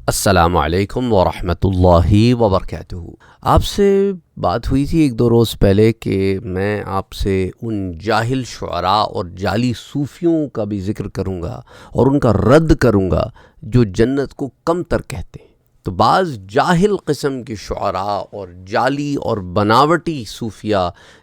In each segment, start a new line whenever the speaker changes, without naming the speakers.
السلام علیکم ورحمۃ اللہ وبرکاتہ۔ آپ سے بات ہوئی تھی ایک دو روز پہلے کہ میں آپ سے ان جاہل شعراء اور جعلی صوفیوں کا بھی ذکر کروں گا اور ان کا رد کروں گا جو جنت کو کم تر کہتے ہیں۔ تو بعض جاہل قسم کے شعراء اور جعلی اور بناوٹی صوفیہ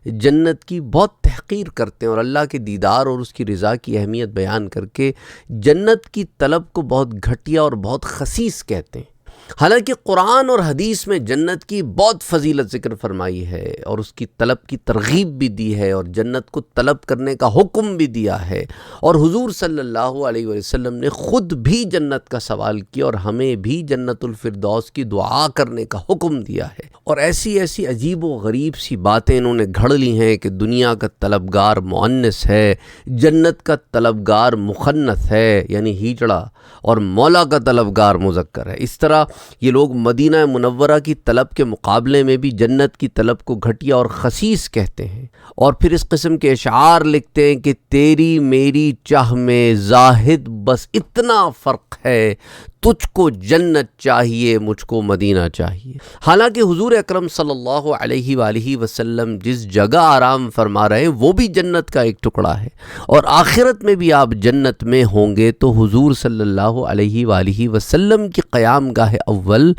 جنت کی بہت تحقیر کرتے ہیں اور اللہ کے دیدار اور اس کی رضا کی اہمیت بیان کر کے جنت کی طلب کو بہت گھٹیا اور بہت خسیس کہتے ہیں۔ حالانکہ قرآن اور حدیث میں جنت کی بہت فضیلت ذکر فرمائی ہے اور اس کی طلب کی ترغیب بھی دی ہے اور جنت کو طلب کرنے کا حکم بھی دیا ہے، اور حضور صلی اللہ علیہ وسلم نے خود بھی جنت کا سوال کیا اور ہمیں بھی جنت الفردوس کی دعا کرنے کا حکم دیا ہے۔ اور ایسی عجیب و غریب سی باتیں انہوں نے گھڑ لی ہیں کہ دنیا کا طلبگار مؤنث ہے، جنت کا طلبگار مخنث ہے یعنی ہیجڑا، اور مولا کا طلبگار مذکر ہے۔ اس طرح یہ لوگ مدینہ منورہ کی طلب کے مقابلے میں بھی جنت کی طلب کو گھٹیا اور خسیس کہتے ہیں، اور پھر اس قسم کے اشعار لکھتے ہیں کہ تیری میری چاہ میں زاہد بس اتنا فرق ہے، تجھ کو جنت چاہیے مجھ کو مدینہ چاہیے۔ حالانکہ حضور اکرم صلی اللہ علیہ وآلہ وسلم جس جگہ آرام فرما رہے ہیں وہ بھی جنت کا ایک ٹکڑا ہے، اور آخرت میں بھی آپ جنت میں ہوں گے تو حضور صلی اللہ علیہ وآلہ وسلم کی قیام گاہ اول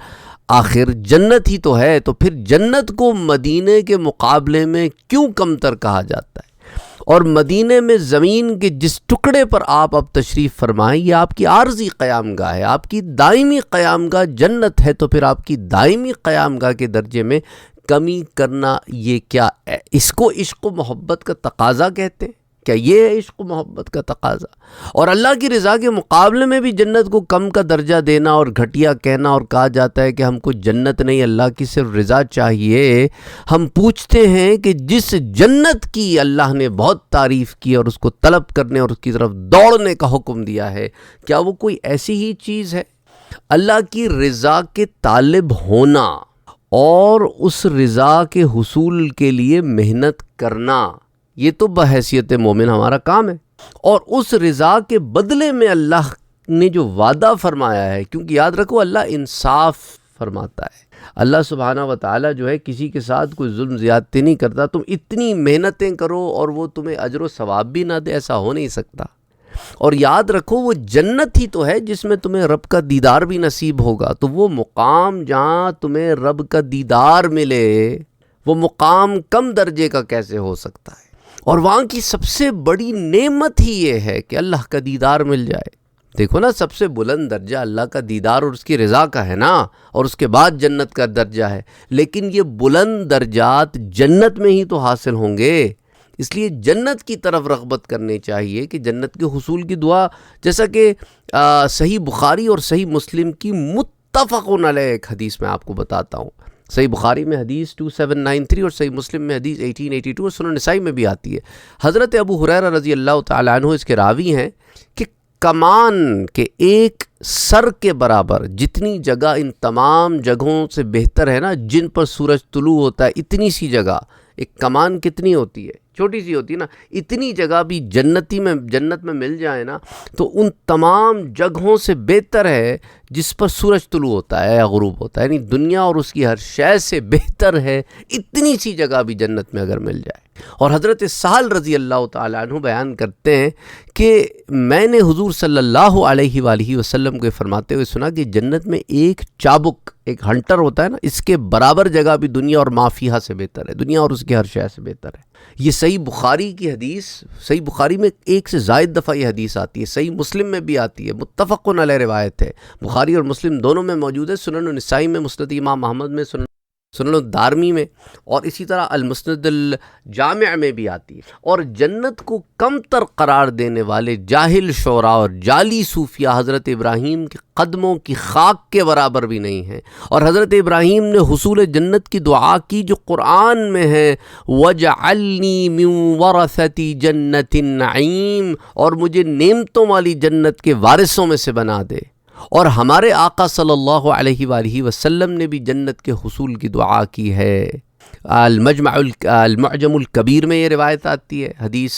آخر جنت ہی تو ہے، تو پھر جنت کو مدینے کے مقابلے میں کیوں کمتر کہا جاتا ہے؟ اور مدینے میں زمین کے جس ٹکڑے پر آپ اب تشریف فرمائیں یہ آپ کی عارضی قیام گاہ ہے، آپ کی دائمی قیام گاہ جنت ہے، تو پھر آپ کی دائمی قیام گاہ کے درجے میں کمی کرنا یہ کیا ہے؟ اس کو عشق و محبت کا تقاضا کہتے ہیں؟ کیا یہ ہے عشق و محبت کا تقاضا؟ اور اللہ کی رضا کے مقابلے میں بھی جنت کو کم کا درجہ دینا اور گھٹیا کہنا، اور کہا جاتا ہے کہ ہم کو جنت نہیں اللہ کی صرف رضا چاہیے۔ ہم پوچھتے ہیں کہ جس جنت کی اللہ نے بہت تعریف کی اور اس کو طلب کرنے اور اس کی طرف دوڑنے کا حکم دیا ہے، کیا وہ کوئی ایسی ہی چیز ہے؟ اللہ کی رضا کے طالب ہونا اور اس رضا کے حصول کے لیے محنت کرنا، یہ تو بحیثیت مومن ہمارا کام ہے، اور اس رضا کے بدلے میں اللہ نے جو وعدہ فرمایا ہے، کیونکہ یاد رکھو اللہ انصاف فرماتا ہے، اللہ سبحانہ و تعالیٰ جو ہے کسی کے ساتھ کوئی ظلم زیادتی نہیں کرتا۔ تم اتنی محنتیں کرو اور وہ تمہیں اجر و ثواب بھی نہ دے، ایسا ہو نہیں سکتا۔ اور یاد رکھو وہ جنت ہی تو ہے جس میں تمہیں رب کا دیدار بھی نصیب ہوگا، تو وہ مقام جہاں تمہیں رب کا دیدار ملے وہ مقام کم درجے کا کیسے ہو سکتا ہے؟ اور وہاں کی سب سے بڑی نعمت ہی یہ ہے کہ اللہ کا دیدار مل جائے۔ دیکھو نا، سب سے بلند درجہ اللہ کا دیدار اور اس کی رضا کا ہے نا، اور اس کے بعد جنت کا درجہ ہے، لیکن یہ بلند درجات جنت میں ہی تو حاصل ہوں گے۔ اس لیے جنت کی طرف رغبت کرنی چاہیے کہ جنت کے حصول کی دعا، جیسا کہ صحیح بخاری اور صحیح مسلم کی متفقن علیہ ایک حدیث میں آپ کو بتاتا ہوں۔ صحیح بخاری میں حدیث 2793 اور صحیح مسلم میں حدیث 1882 اور سنن نسائی میں بھی آتی ہے۔ حضرت ابو ہریرہ رضی اللہ تعالیٰ عنہ اس کے راوی ہیں کہ کمان کے ایک سر کے برابر جتنی جگہ ان تمام جگہوں سے بہتر ہے نا جن پر سورج طلوع ہوتا ہے، اتنی سی جگہ، ایک کمان کتنی ہوتی ہے؟ چھوٹی سی ہوتی ہے نا، اتنی جگہ بھی جنت میں مل جائے نا تو ان تمام جگہوں سے بہتر ہے جس پر سورج طلوع ہوتا ہے یا غروب ہوتا ہے، یعنی دنیا اور اس کی ہر شے سے بہتر ہے اتنی سی جگہ بھی جنت میں اگر مل جائے۔ اور حضرت سہل رضی اللہ تعالیٰ عنہ بیان کرتے ہیں کہ میں نے حضور صلی اللہ علیہ وآلہ وسلم کو فرماتے ہوئے سنا کہ جنت میں ایک چابک، ایک ہنٹر ہوتا ہے نا، اس کے برابر جگہ بھی دنیا اور ما فیہا سے بہتر ہے، دنیا اور اس کی ہر شے سے بہتر ہے۔ یہ صحیح بخاری کی حدیث، صحیح بخاری میں ایک سے زائد دفعہ یہ حدیث آتی ہے، صحیح مسلم میں بھی آتی ہے، متفقن علیہ روایت ہے، بخاری اور مسلم دونوں میں موجود ہے، سنن نسائی میں، مسند امام احمد میں، سنن دارمی میں، اور اسی طرح المسند الجامع میں بھی آتی ہے۔ اور جنت کو کم تر قرار دینے والے جاہل شعراء اور جعلی صوفیہ حضرت ابراہیم کے قدموں کی خاک کے برابر بھی نہیں ہیں، اور حضرت ابراہیم نے حصول جنت کی دعا کی جو قرآن میں ہے، وَجْعَلْنِي مِن وَرَثَةِ جَنَّةِ النَّعِيمِ، اور مجھے نعمتوں والی جنت کے وارثوں میں سے بنا دے۔ اور ہمارے آقا صلی اللہ علیہ وآلہ وسلم نے بھی جنت کے حصول کی دعا کی ہے۔ المعجم الکبیر میں یہ روایت آتی ہے، حدیث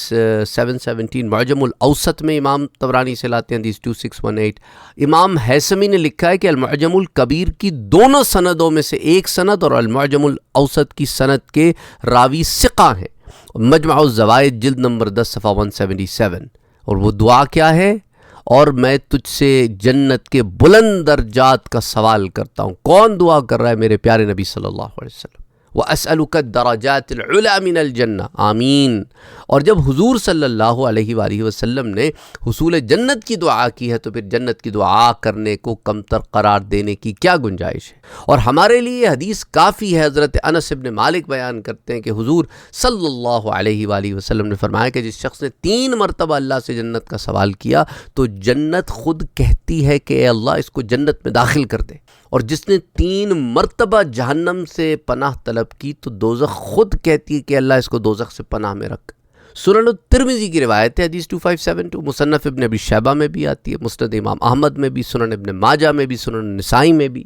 717، معجم الاوسط میں امام طبرانی سے لاتے ہیں حدیث 2618۔ امام حیثمی نے لکھا ہے کہ المعجم الکبیر کی دونوں سندوں میں سے ایک سند اور المعجم الاوسط کی سند کے راوی ثقہ ہیں۔ مجمع الزوائد جلد نمبر 10 صفحہ 177۔ اور وہ دعا کیا ہے؟ اور میں تجھ سے جنت کے بلند درجات کا سوال کرتا ہوں۔ کون دعا کر رہا ہے؟ میرے پیارے نبی صلی اللہ علیہ وسلم۔ وَأَسْأَلُكَ الدَّرَجَاتِ الْعُلَى مِنَ الْجَنَّةِ، آمین۔ اور جب حضور صلی اللہ علیہ وآلہ وسلم نے حصول جنت کی دعا کی ہے تو پھر جنت کی دعا کرنے کو کمتر قرار دینے کی کیا گنجائش ہے؟ اور ہمارے لیے یہ حدیث کافی ہے۔ حضرت انس بن مالک بیان کرتے ہیں کہ حضور صلی اللہ علیہ وآلہ وسلم نے فرمایا کہ جس شخص نے 3 مرتبہ اللہ سے جنت کا سوال کیا تو جنت خود کہتی ہے کہ اے اللہ اس کو جنت میں داخل کر دے، اور جس نے 3 مرتبہ جہنم سے پناہ طلب کی تو دوزخ خود کہتی ہے کہ اللہ اس کو دوزخ سے پناہ میں رکھ۔ سنن الترمذی کی روایت ہے حدیث 2572، مصنف ابن ابی شیبہ میں بھی آتی ہے، مسند امام احمد میں بھی، سنن ابن ماجہ میں بھی، سنن نسائی میں بھی،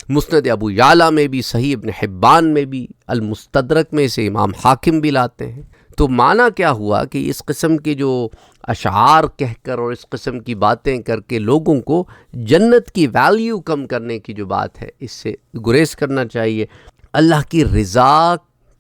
مسند ابو یعلا میں بھی، صحیح ابن حبان میں بھی، المستدرک میں سے امام حاکم بھی لاتے ہیں۔ تو معنی کیا ہوا کہ اس قسم کے جو اشعار کہہ کر اور اس قسم کی باتیں کر کے لوگوں کو جنت کی ویلیو کم کرنے کی جو بات ہے اس سے گریز کرنا چاہیے۔ اللہ کی رضا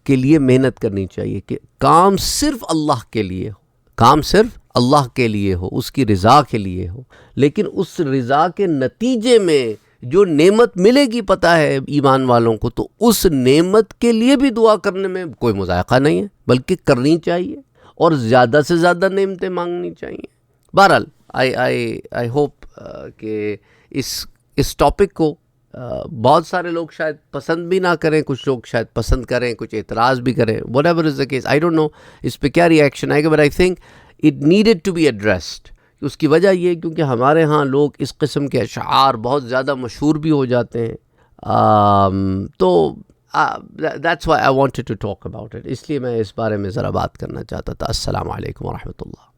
کے لیے محنت کرنی چاہیے کہ کام صرف اللہ کے لیے ہو، کام صرف اللہ کے لیے ہو، اس کی رضا کے لیے ہو، لیکن اس رضا کے نتیجے میں جو نعمت ملے گی پتہ ہے ایمان والوں کو، تو اس نعمت کے لیے بھی دعا کرنے میں کوئی مذائقہ نہیں ہے، بلکہ کرنی چاہیے اور زیادہ سے زیادہ نعمتیں مانگنی چاہیے۔ بہرحال آئی ہوپ کہ اس ٹاپک کو بہت سارے لوگ شاید پسند بھی نہ کریں، کچھ لوگ شاید پسند کریں، کچھ اعتراض بھی کریں، whatever is the case, I don't know اس پہ کیا ریئیکشن آئے گا، but I think it needed to be addressed. اس کی وجہ یہ کیونکہ ہمارے ہاں لوگ اس قسم کے اشعار بہت زیادہ مشہور بھی ہو جاتے ہیں، تو that's why I wanted to talk about it, اس لیے میں اس بارے میں ذرا بات کرنا چاہتا تھا۔ السلام علیکم ورحمۃ اللہ۔